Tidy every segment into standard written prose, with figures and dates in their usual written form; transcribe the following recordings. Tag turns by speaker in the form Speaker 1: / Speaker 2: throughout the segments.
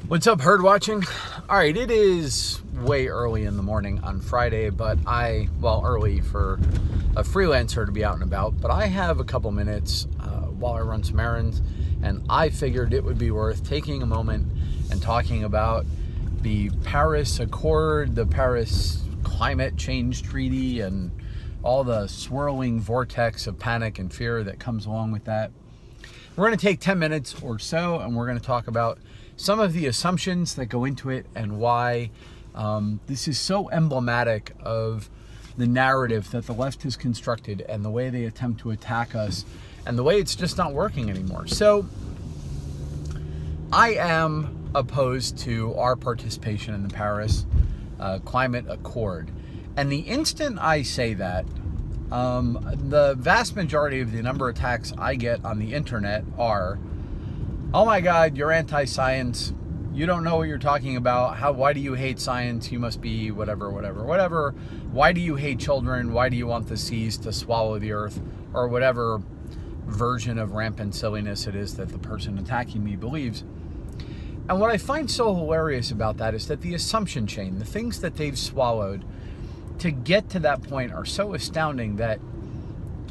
Speaker 1: What's up, herd watching? All right, it is way early in the morning on Friday, but early for a freelancer to be out and about, but I have a couple minutes while I run some errands, and I figured it would be worth taking a moment and talking about the Paris Accord, the Paris Climate Change Treaty, and all the swirling vortex of panic and fear that comes along with that. We're going to take 10 minutes or so, and we're going to talk about some of the assumptions that go into it and why this is so emblematic of the narrative that the left has constructed and the way they attempt to attack us and the way it's just not working anymore. So I am opposed to our participation in the Paris Climate Accord. And the instant I say that, the vast majority of the number of attacks I get on the internet are, "Oh my God, you're anti-science. You don't know what you're talking about. Why do you hate science? You must be whatever. Why do you hate children? Why do you want the seas to swallow the earth?" Or whatever version of rampant silliness it is that the person attacking me believes. And what I find so hilarious about that is that the assumption chain, the things that they've swallowed to get to that point, are so astounding that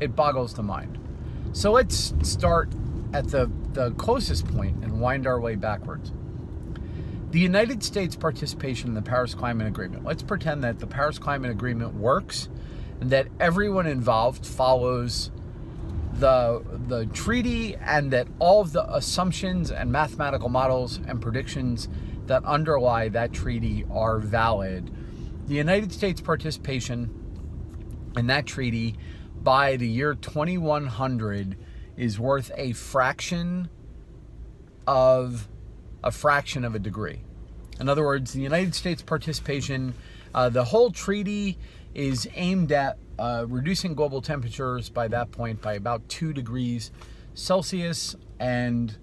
Speaker 1: it boggles the mind. So let's start at the closest point and wind our way backwards. The United States participation in the Paris Climate Agreement. Let's pretend that the Paris Climate Agreement works and that everyone involved follows the treaty and that all of the assumptions and mathematical models and predictions that underlie that treaty are valid. The United States participation in that treaty by the year 2100 is worth a fraction of a degree. In other words, the United States participation, the whole treaty is aimed at reducing global temperatures by that point by about 2 degrees Celsius, and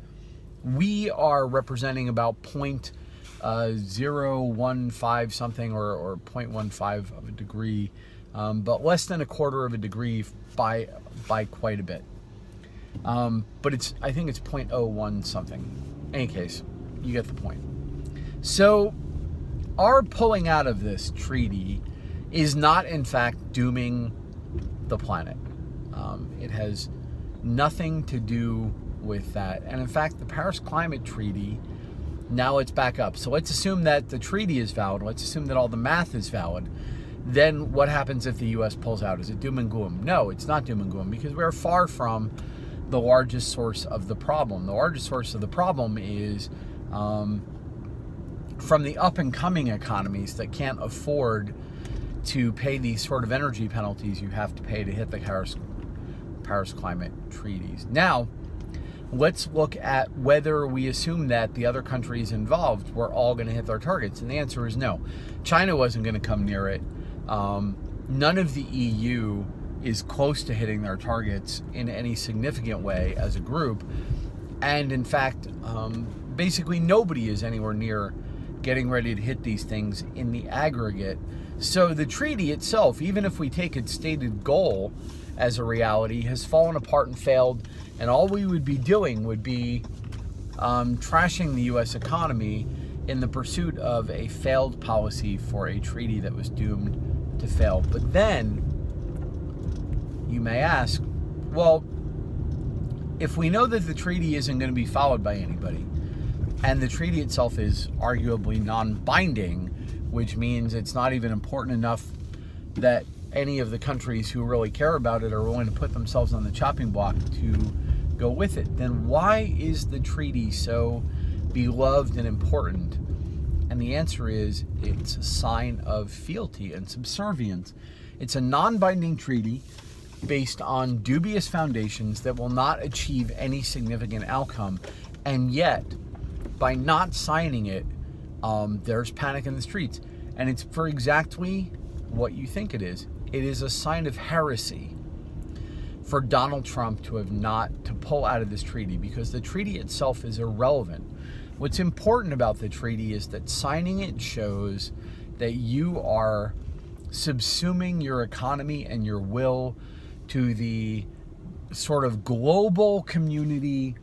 Speaker 1: we are representing about 0.015 something or 0.15 of a degree, but less than a quarter of a degree by quite a bit. But I think it's 0.01 something. In any case, you get the point. So our pulling out of this treaty is not, in fact, dooming the planet. It has nothing to do with that. And in fact, the Paris Climate Treaty, now let's back up. So let's assume that the treaty is valid. Let's assume that all the math is valid. Then what happens if the U.S. pulls out? Is it doom and gloom? No, it's not doom and gloom, because we are far from the largest source of the problem. The largest source of the problem is from the up-and-coming economies that can't afford to pay these sort of energy penalties you have to pay to hit the Paris Climate Treaties. Now, let's look at whether we assume that the other countries involved were all going to hit their targets. And the answer is no. China wasn't going to come near it. None of the EU is close to hitting their targets in any significant way as a group. And in fact, basically nobody is anywhere near getting ready to hit these things in the aggregate. So the treaty itself, even if we take its stated goal as a reality, has fallen apart and failed. And all we would be doing would be trashing the U.S. economy in the pursuit of a failed policy for a treaty that was doomed to fail. But then you may ask, well, if we know that the treaty isn't going to be followed by anybody, and the treaty itself is arguably non-binding, which means it's not even important enough that any of the countries who really care about it are willing to put themselves on the chopping block to go with it, then why is the treaty so beloved and important? And the answer is, it's a sign of fealty and subservience. It's a non-binding treaty based on dubious foundations that will not achieve any significant outcome. And yet, by not signing it, there's panic in the streets. And it's for exactly what you think it is. It is a sign of heresy for Donald Trump to pull out of this treaty, because the treaty itself is irrelevant. What's important about the treaty is that signing it shows that you are subsuming your economy and your will to the sort of global community,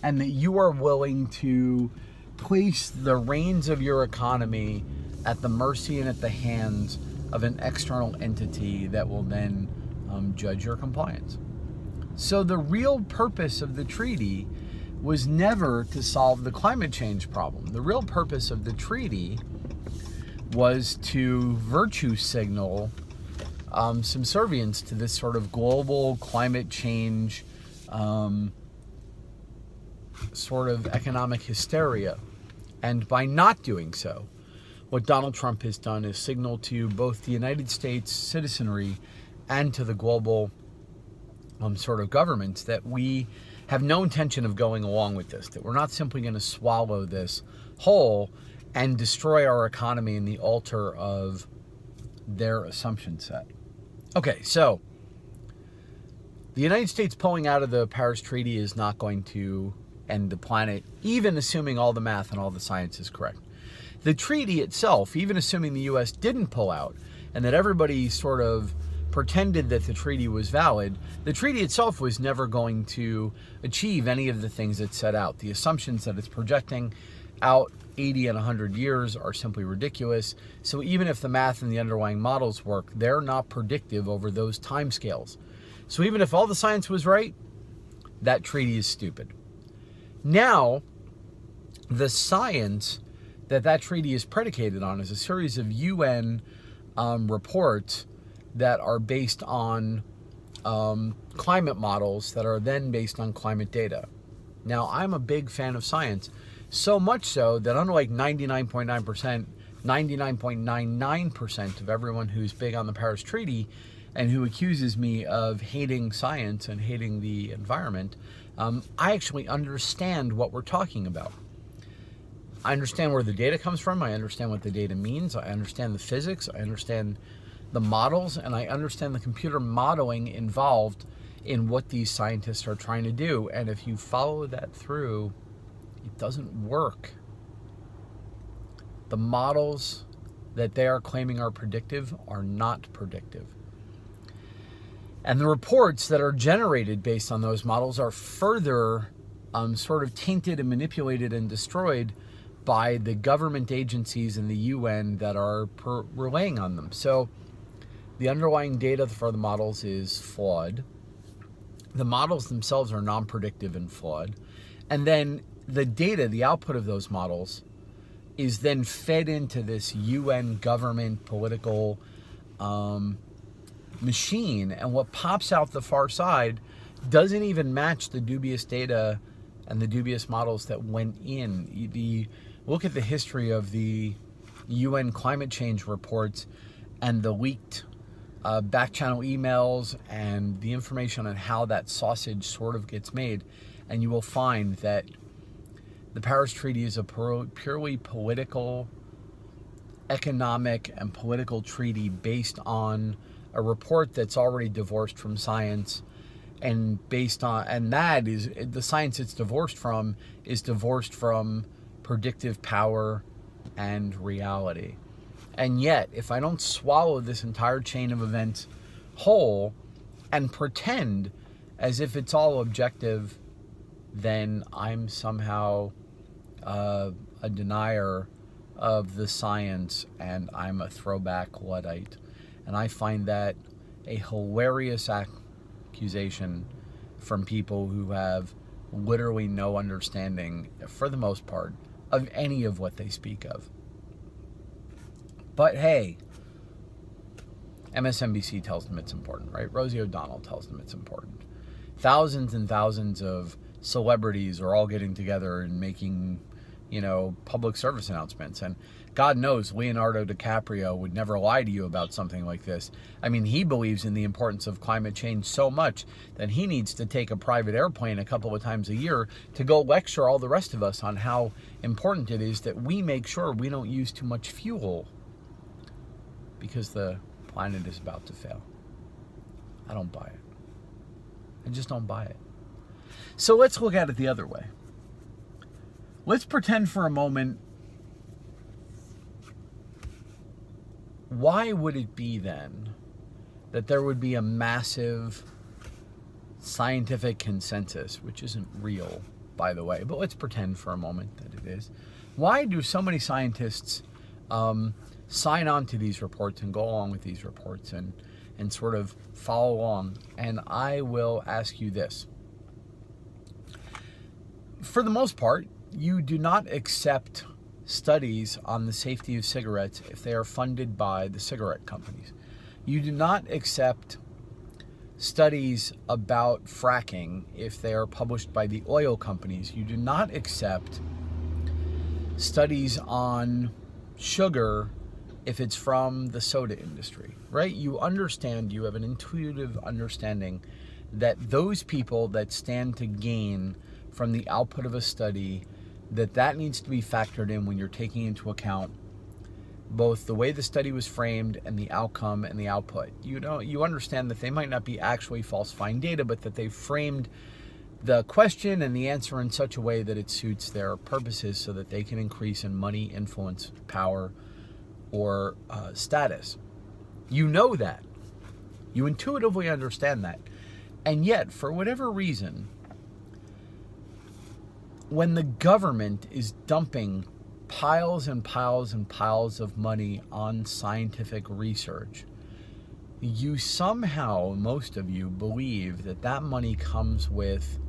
Speaker 1: and that you are willing to place the reins of your economy at the mercy and at the hands of an external entity that will then judge your compliance. So the real purpose of the treaty was never to solve the climate change problem. The real purpose of the treaty was to virtue signal subservience to this sort of global climate change sort of economic hysteria. And by not doing so, what Donald Trump has done is signal to both the United States citizenry and to the global sort of governments that we have no intention of going along with this, that we're not simply going to swallow this whole and destroy our economy in the altar of their assumption set. Okay, so the United States pulling out of the Paris Treaty is not going to end the planet, even assuming all the math and all the science is correct. The treaty itself, even assuming the U.S. didn't pull out and that everybody sort of pretended that the treaty was valid, the treaty itself was never going to achieve any of the things it set out. The assumptions that it's projecting out 80 and 100 years are simply ridiculous. So even if the math and the underlying models work, they're not predictive over those timescales. So even if all the science was right, that treaty is stupid. Now, the science that treaty is predicated on is a series of UN reports that are based on climate models that are then based on climate data. Now, I'm a big fan of science, so much so that unlike 99.9%, 99.99% of everyone who's big on the Paris Treaty and who accuses me of hating science and hating the environment, I actually understand what we're talking about. I understand where the data comes from. I understand what the data means. I understand the physics. I understand the models, and I understand the computer modeling involved in what these scientists are trying to do. And if you follow that through, it doesn't work. The models that they are claiming are predictive are not predictive. And the reports that are generated based on those models are further sort of tainted and manipulated and destroyed by the government agencies and the UN that are relaying on them. So the underlying data for the models is flawed. The models themselves are non-predictive and flawed. And then the data, the output of those models, is then fed into this UN government political machine. And what pops out the far side doesn't even match the dubious data and the dubious models that went in. Look at the history of the UN climate change reports and the leaked back channel emails and the information on how that sausage sort of gets made, and you will find that the Paris Treaty is a purely political, economic, and political treaty based on a report that's already divorced from science, and that is the science it's divorced from predictive power and reality. And yet, if I don't swallow this entire chain of events whole and pretend as if it's all objective, then I'm somehow a denier of the science, and I'm a throwback Luddite. And I find that a hilarious accusation from people who have literally no understanding, for the most part, of any of what they speak of. But hey, MSNBC tells them it's important, right? Rosie O'Donnell tells them it's important. Thousands and thousands of celebrities are all getting together and making, public service announcements. And God knows Leonardo DiCaprio would never lie to you about something like this. I mean, he believes in the importance of climate change so much that he needs to take a private airplane a couple of times a year to go lecture all the rest of us on how important it is that we make sure we don't use too much fuel because the planet is about to fail. I don't buy it. I just don't buy it. So let's look at it the other way. Let's pretend for a moment, why would it be then that there would be a massive scientific consensus, which isn't real, by the way, but let's pretend for a moment that it is, Why do so many scientists sign on to these reports and go along with these reports and sort of follow along? And I will ask you this. For the most part, you do not accept studies on the safety of cigarettes if they are funded by the cigarette companies. You do not accept studies about fracking if they are published by the oil companies. You do not accept studies on sugar if it's from the soda industry, right? You understand, you have an intuitive understanding that those people that stand to gain from the output of a study, that needs to be factored in when you're taking into account both the way the study was framed and the outcome and the output. You understand that they might not be actually falsifying data, but that they framed the question and the answer in such a way that it suits their purposes so that they can increase in money, influence, power, or status. You know that. You intuitively understand that. And yet, for whatever reason, when the government is dumping piles and piles and piles of money on scientific research, you somehow, most of you, believe that money comes with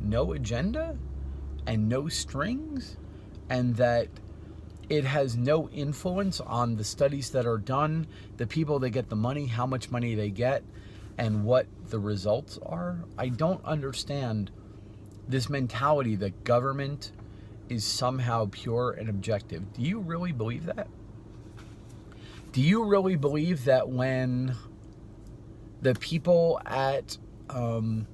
Speaker 1: no agenda and no strings, and that it has no influence on the studies that are done, the people that get the money, how much money they get, and what the results are. I don't understand this mentality that government is somehow pure and objective. Do you really believe that? Do you really believe that when the people at the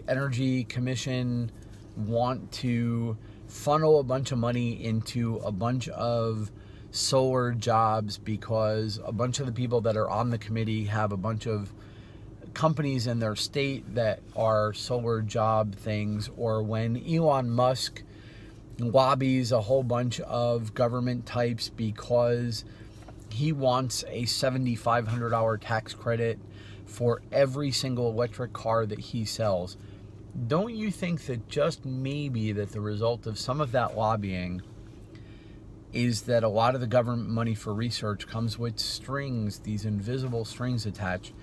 Speaker 1: Energy Commission want to funnel a bunch of money into a bunch of solar jobs because a bunch of the people that are on the committee have a bunch of companies in their state that are solar job things, or when Elon Musk lobbies a whole bunch of government types because he wants a $7,500 tax credit for every single electric car that he sells, don't you think that just maybe that the result of some of that lobbying is that a lot of the government money for research comes with strings, these invisible strings attached,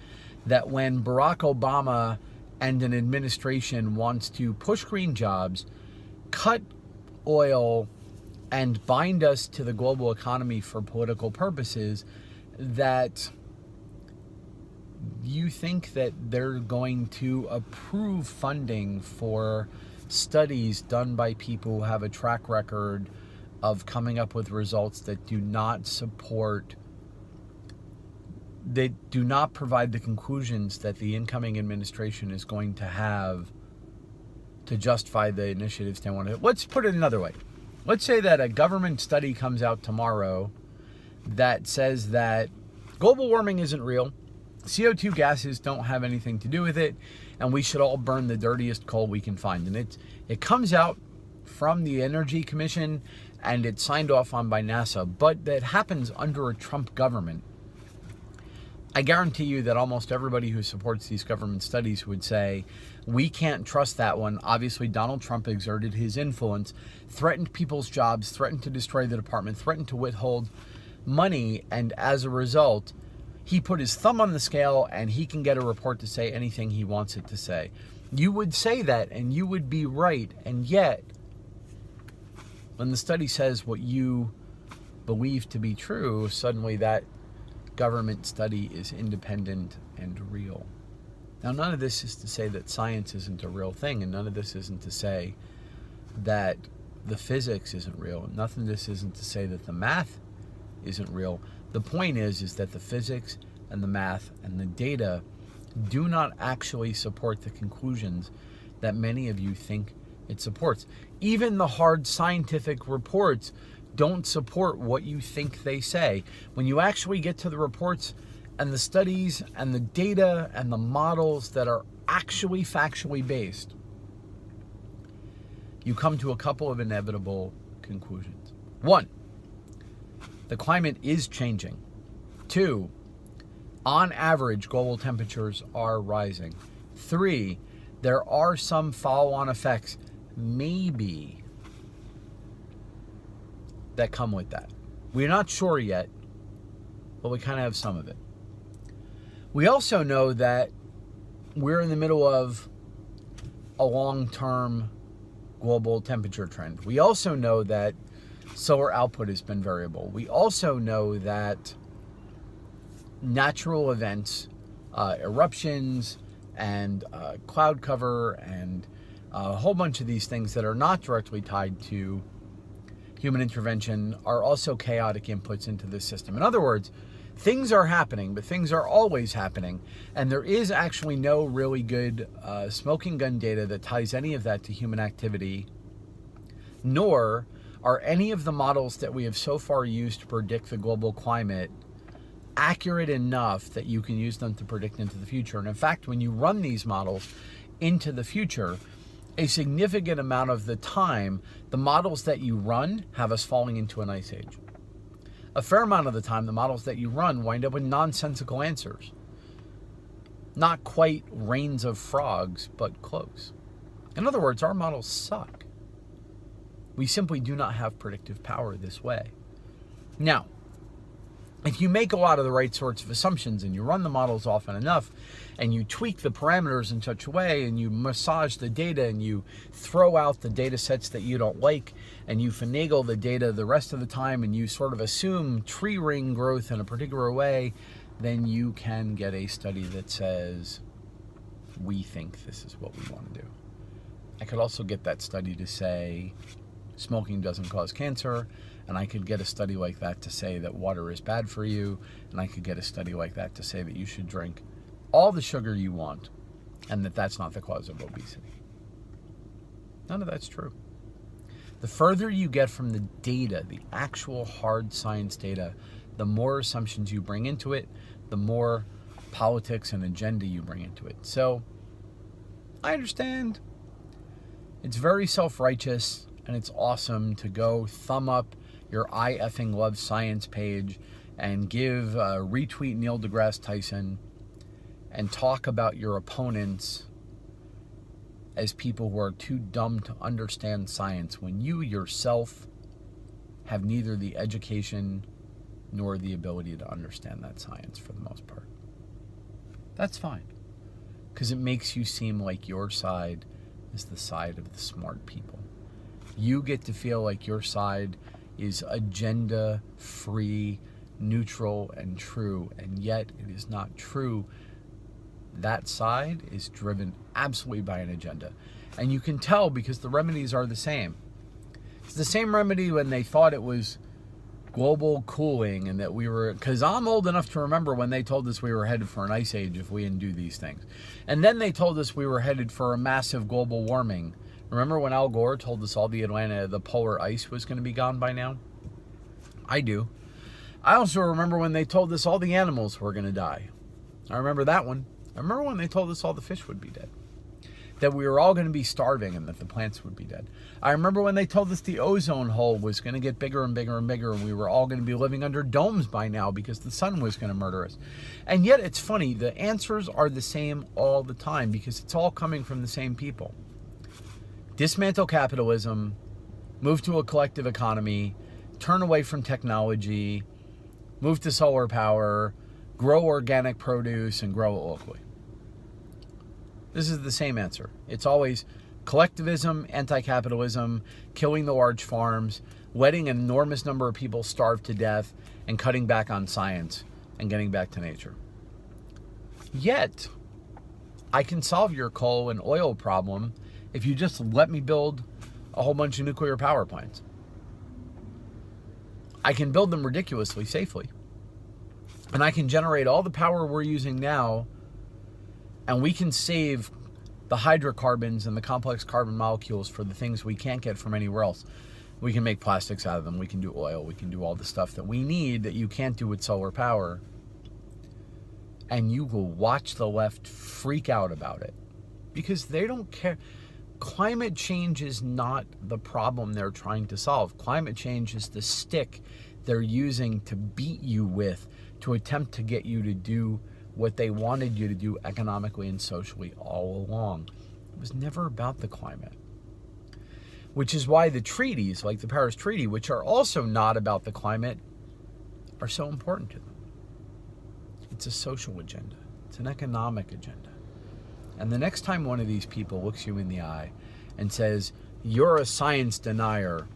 Speaker 1: that when Barack Obama and an administration wants to push green jobs, cut oil, and bind us to the global economy for political purposes, that you think that they're going to approve funding for studies done by people who have a track record of coming up with results that do not support, they do not provide the conclusions that the incoming administration is going to have to justify the initiatives they want to. Let's put it another way. Let's say that a government study comes out tomorrow that says that global warming isn't real, CO2 gases don't have anything to do with it, and we should all burn the dirtiest coal we can find. And it comes out from the Energy Commission, and it's signed off on by NASA, but that happens under a Trump government. I guarantee you that almost everybody who supports these government studies would say, we can't trust that one. Obviously, Donald Trump exerted his influence, threatened people's jobs, threatened to destroy the department, threatened to withhold money, and as a result, he put his thumb on the scale and he can get a report to say anything he wants it to say. You would say that and you would be right, and yet, when the study says what you believe to be true, suddenly that government study is independent and real. Now, none of this is to say that science isn't a real thing, and none of this isn't to say that the physics isn't real. Nothing of this isn't to say that the math isn't real. The point is that the physics and the math and the data do not actually support the conclusions that many of you think it supports. Even the hard scientific reports don't support what you think they say. When you actually get to the reports and the studies and the data and the models that are actually factually based, you come to a couple of inevitable conclusions. 1, the climate is changing. 2, on average, global temperatures are rising. 3, there are some follow-on effects, maybe that come with that. We're not sure yet, but we kind of have some of it. We also know that we're in the middle of a long-term global temperature trend. We also know that solar output has been variable. We also know that natural events, eruptions and cloud cover and a whole bunch of these things that are not directly tied to human intervention are also chaotic inputs into the system. In other words, things are happening, but things are always happening. And there is actually no really good smoking gun data that ties any of that to human activity, nor are any of the models that we have so far used to predict the global climate accurate enough that you can use them to predict into the future. And in fact, when you run these models into the future, a significant amount of the time, the models that you run have us falling into an ice age. A fair amount of the time, the models that you run wind up with nonsensical answers. Not quite rains of frogs, but close. In other words, our models suck. We simply do not have predictive power this way. Now, if you make a lot of the right sorts of assumptions and you run the models often enough and you tweak the parameters in such a way and you massage the data and you throw out the data sets that you don't like and you finagle the data the rest of the time and you sort of assume tree ring growth in a particular way, then you can get a study that says, we think this is what we want to do. I could also get that study to say smoking doesn't cause cancer, and I could get a study like that to say that water is bad for you, and I could get a study like that to say that you should drink all the sugar you want, and that that's not the cause of obesity. None of that's true. The further you get from the data, the actual hard science data, the more assumptions you bring into it, the more politics and agenda you bring into it. So, I understand. It's very self-righteous, and it's awesome to go thumb up your I effing love science page and give retweet Neil deGrasse Tyson and talk about your opponents as people who are too dumb to understand science when you yourself have neither the education nor the ability to understand that science for the most part. That's fine, because it makes you seem like your side is the side of the smart people. You get to feel like your side is agenda-free, neutral, and true, and yet it is not true. That side is driven absolutely by an agenda. And you can tell because the remedies are the same. It's the same remedy when they thought it was global cooling and that we were, because I'm old enough to remember when they told us we were headed for an ice age if we didn't do these things. And then they told us we were headed for a massive global warming. Remember when Al Gore told us all the polar ice was going to be gone by now? I do. I also remember when they told us all the animals were going to die. I remember that one. I remember when they told us all the fish would be dead. That we were all going to be starving and that the plants would be dead. I remember when they told us the ozone hole was going to get bigger and bigger and bigger and we were all going to be living under domes by now because the sun was going to murder us. And yet it's funny, the answers are the same all the time because it's all coming from the same people. Dismantle capitalism, move to a collective economy, turn away from technology, move to solar power, grow organic produce, and grow it locally. This is the same answer. It's always collectivism, anti-capitalism, killing the large farms, letting an enormous number of people starve to death, and cutting back on science and getting back to nature. Yet, I can solve your coal and oil problem if you just let me build a whole bunch of nuclear power plants. I can build them ridiculously safely. And I can generate all the power we're using now, and we can save the hydrocarbons and the complex carbon molecules for the things we can't get from anywhere else. We can make plastics out of them. We can do oil. We can do all the stuff that we need that you can't do with solar power. And you will watch the left freak out about it because they don't care. Climate change is not the problem they're trying to solve. Climate change is the stick they're using to beat you with to attempt to get you to do what they wanted you to do economically and socially all along. It was never about the climate. which is why the treaties, like the Paris Treaty, which are also not about the climate, are so important to them. It's a social agenda. It's an economic agenda. And the next time one of these people looks you in the eye and says, you're a science denier,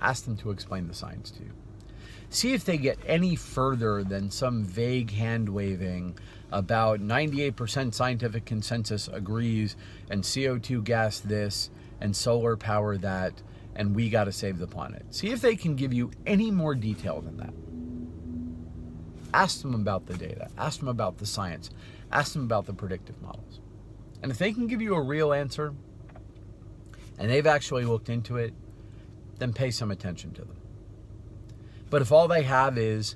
Speaker 1: ask them to explain the science to you. See if they get any further than some vague hand-waving about 98% scientific consensus agrees and CO2 gas this and solar power that and we got to save the planet. See if they can give you any more detail than that. Ask them about the data. Ask them about the science. Ask them about the predictive models. And if they can give you a real answer and they've actually looked into it, then pay some attention to them. But if all they have is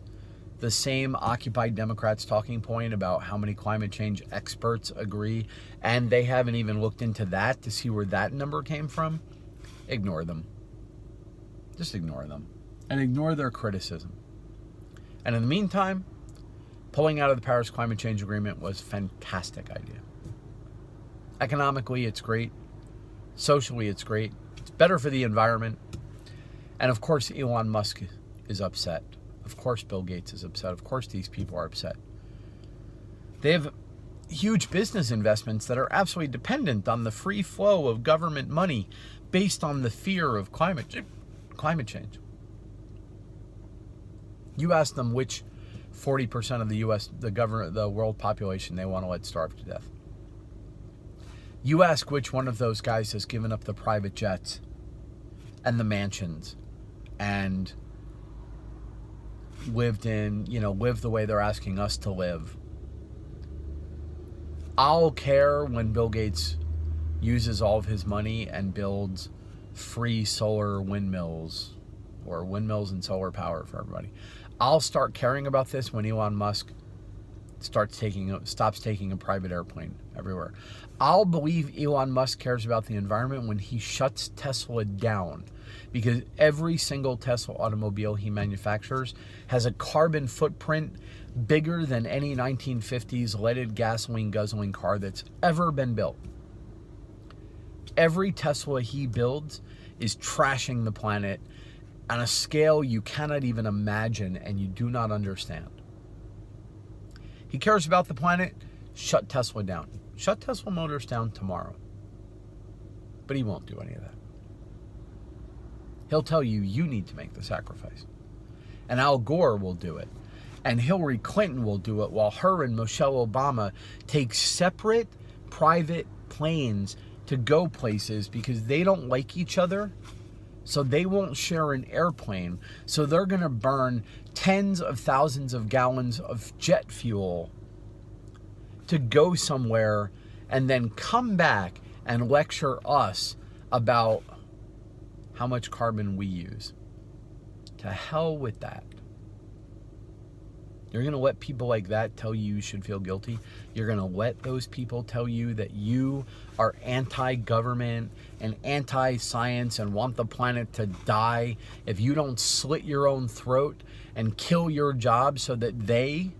Speaker 1: the same Occupy Democrats talking point about how many climate change experts agree, and they haven't even looked into that to see where that number came from, ignore them. Just ignore them. And ignore their criticism. And in the meantime, pulling out of the Paris Climate Change Agreement was a fantastic idea. Economically, it's great. Socially, it's great. It's better for the environment. And of course, Elon Musk is upset. Of course, Bill Gates is upset. Of course, these people are upset. They have huge business investments that are absolutely dependent on the free flow of government money based on the fear of climate change. You ask them which 40% of the world population they want to let starve to death. You ask which one of those guys has given up the private jets and the mansions and lived the way they're asking us to live. I'll care when Bill Gates uses all of his money and builds free solar windmills or windmills and solar power for everybody. I'll start caring about this when Elon Musk stops taking a private airplane everywhere. I'll believe Elon Musk cares about the environment when he shuts Tesla down, because every single Tesla automobile he manufactures has a carbon footprint bigger than any 1950s leaded gasoline guzzling car that's ever been built. Every Tesla he builds is trashing the planet on a scale you cannot even imagine and you do not understand. He cares about the planet. Shut Tesla down. Shut Tesla Motors down tomorrow. But he won't do any of that. He'll tell you, you need to make the sacrifice. And Al Gore will do it. And Hillary Clinton will do it while her and Michelle Obama take separate private planes to go places because they don't like each other. So they won't share an airplane. So they're going to burn tens of thousands of gallons of jet fuel to go somewhere and then come back and lecture us about how much carbon we use. To hell with that. You're going to let people like that tell you should feel guilty? You're going to let those people tell you that you are anti-government and anti-science and want the planet to die if you don't slit your own throat and kill your job so that they...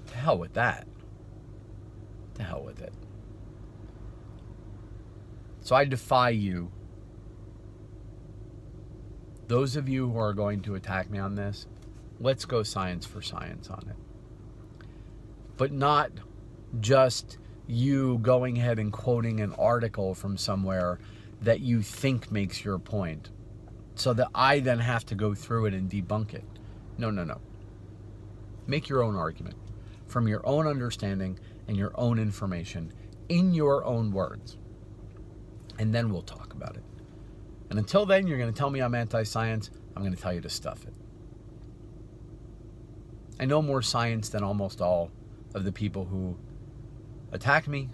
Speaker 1: To hell with that. To hell with it. So I defy you, those of you who are going to attack me on this, let's go science for science on it. But not just you going ahead and quoting an article from somewhere that you think makes your point, so that I then have to go through it and debunk it. No. Make your own argument from your own understanding and your own information in your own words. And then we'll talk about it. And until then, you're going to tell me I'm anti-science. I'm going to tell you to stuff it. I know more science than almost all of the people who attack me.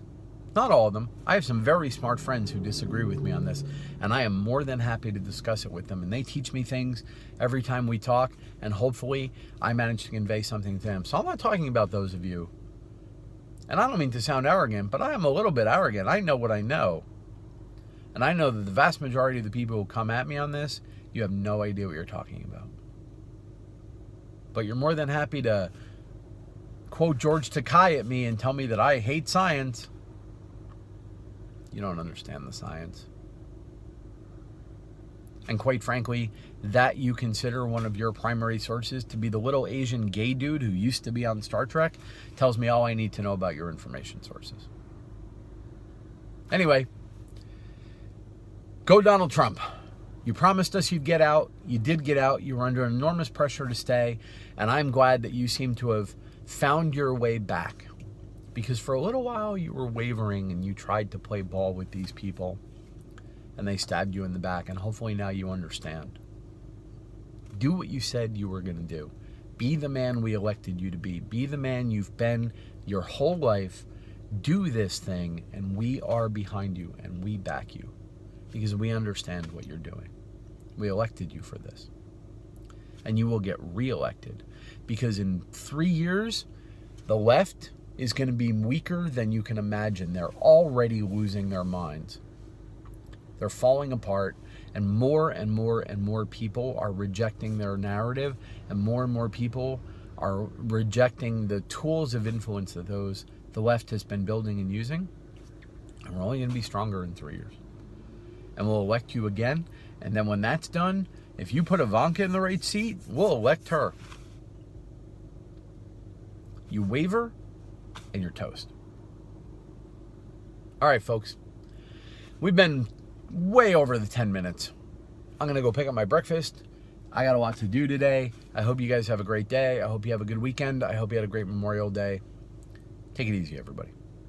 Speaker 1: Not all of them. I have some very smart friends who disagree with me on this, and I am more than happy to discuss it with them. And they teach me things every time we talk, and hopefully I manage to convey something to them. So I'm not talking about those of you. And I don't mean to sound arrogant, but I am a little bit arrogant. I know what I know. And I know that the vast majority of the people who come at me on this, you have no idea what you're talking about. But you're more than happy to quote George Takei at me and tell me that I hate science. You don't understand the science. and quite frankly, that you consider one of your primary sources to be the little Asian gay dude who used to be on Star Trek, tells me all I need to know about your information sources. Anyway, go Donald Trump. You promised us you'd get out. You did get out. You were under enormous pressure to stay, and I'm glad that you seem to have found your way back. Because for a little while you were wavering and you tried to play ball with these people and they stabbed you in the back, and hopefully now you understand. Do what you said you were going to do. Be the man we elected you to be. Be the man you've been your whole life. Do this thing, and we are behind you and we back you because we understand what you're doing. We elected you for this. And you will get reelected because in 3 years, the left is going to be weaker than you can imagine. They're already losing their minds. They're falling apart, and more and more people are rejecting their narrative, and more people are rejecting the tools of influence that the left has been building and using. And we're only going to be stronger in 3 years. And we'll elect you again, and then when that's done, if you put Ivanka in the right seat, we'll elect her. You waver, and you're toast. All right, folks. We've been way over the 10 minutes. I'm going to go pick up my breakfast. I got a lot to do today. I hope you guys have a great day. I hope you have a good weekend. I hope you had a great Memorial Day. Take it easy, everybody.